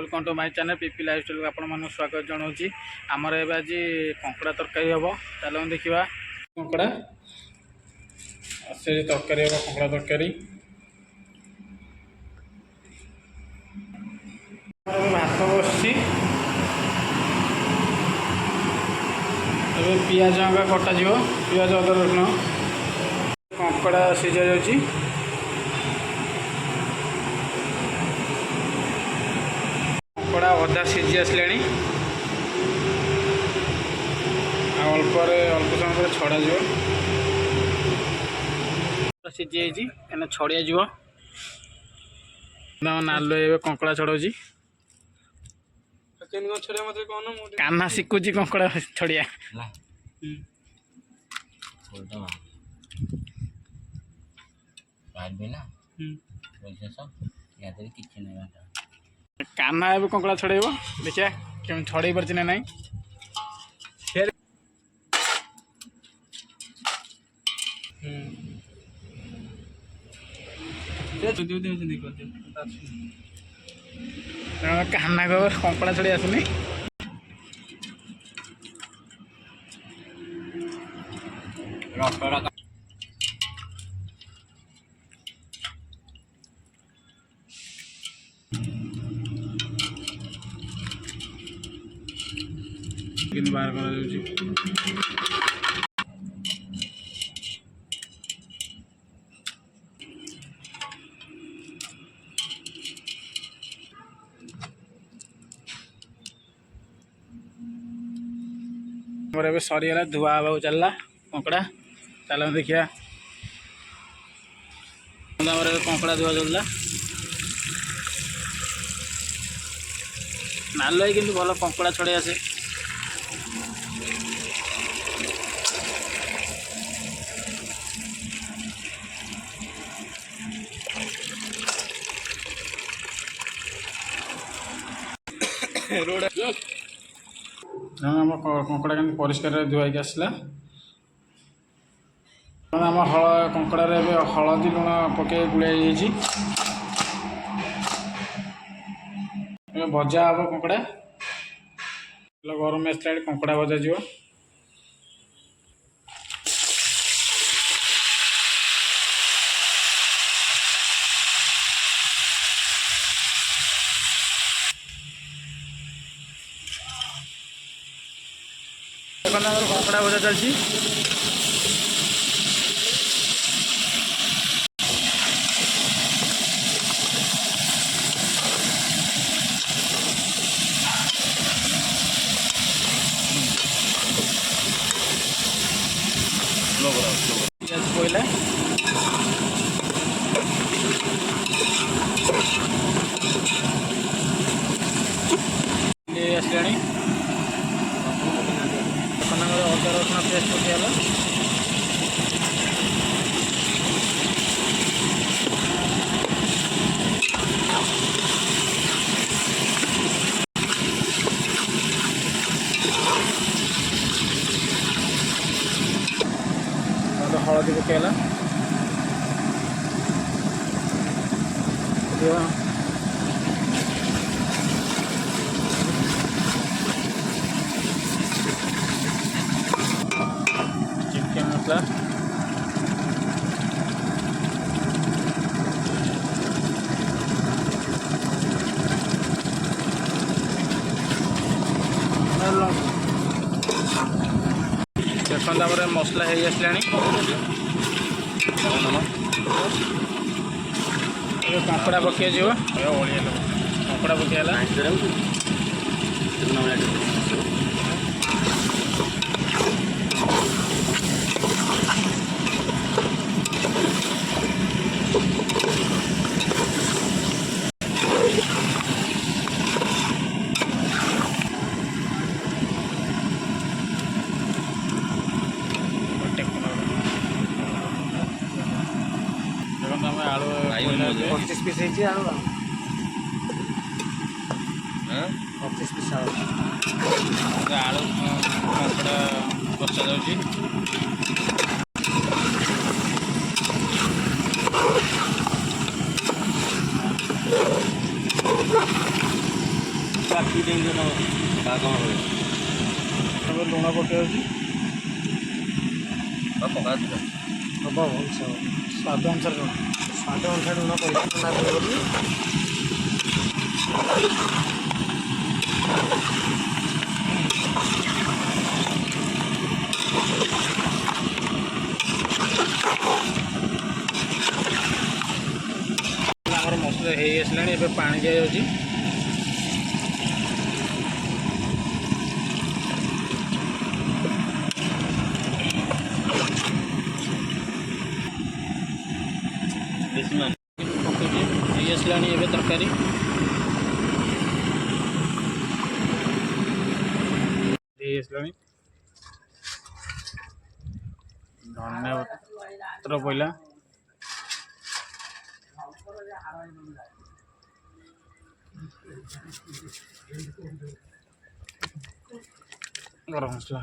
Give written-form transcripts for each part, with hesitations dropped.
Welcome to my channel P P lifestyle आपण मन स्वागत जनाऊँ आमर ए आज कंकड़ा तरकारी हम चलो देखा कंकड़ा से तरकारी हम कंकड़ा तरकारी भात बस पिज कटा पिज अदा रसुण कंकड़ा सीझा जाऊँगी कंकड़ा अधा सीझी आसले अल्प समय छड़ा सीझी जाइए छड़िया जीव नालु ए कंकड़ा छड़ाऊँगी कान्हा शिखुची कंकड़ा छड़िया कान्हा ए कंकड़ा छड़ेब देखिए केम छड़े पार्छ ना नाई कान्हा को कंकड़ा छड़ी आसुनी बाहर कर सरीगला धुआ हवा चलला कंकड़ा चलो देखिए कंकड़ा धुआ चलला नाल कि भल कंकड़ा छड़े आसे आम कंकड़ा के परिष्कार धुआई आसला आम कंकड़े हलदी लुण पके गुड़ाई भजा हम कंकड़ा गरम आसला कंकड़ा भजा जीव कंकड़ा भजा चलती पियाज पड़ला आसला अदा रसुण पेस्ट पकेला हलदी पकेला चिकन मसला देखते मसला हो आसला कंकड़ा पकई जीव कंकड़ा पकेला आलू 25 पीस आलू 25 पीस आलू कंकड़ा बसा जाऊँगी आखि टेंशन का कौन हुए ଏବେ ଲୁଣ ପକାଉଛି पका ହେବ ସ୍ୱାଦ ଅନୁସାରେ ଲୁଣ ସ୍ୱାଦ ଅନୁସାରେ ଲୁଣ ପରିବର୍ତ୍ତନ କରିବି। ଆମର ମସଲା ହେଇ ଆସିଲାଣି ଏବେ ପାଣି ଦିଆଯାଉଛି इसमें ପକାଉଛି ହେଇ ଆସିଲାଣି ଏବେ ତରକାରୀ ହେଇ ଆସିଲାଣି ଧନିଆ ପତ୍ର ପଇଲା ଗରମ ମସଲା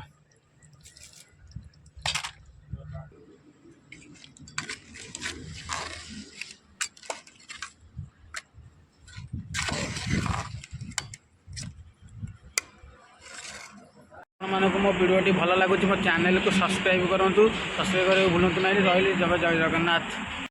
ଆପଣମାନଙ୍କୁ ମୋ ଭିଡ଼ିଓଟି ଭଲ ଲାଗୁଛି ମୋ ଚ୍ୟାନେଲକୁ ସବସ୍କ୍ରାଇବ୍ କରନ୍ତୁ ସବସ୍କ୍ରାଇବ୍ କରିବାକୁ ଭୁଲନ୍ତୁ ନାହିଁ ରହିଲି ଜୟ ଜଗନ୍ନାଥ।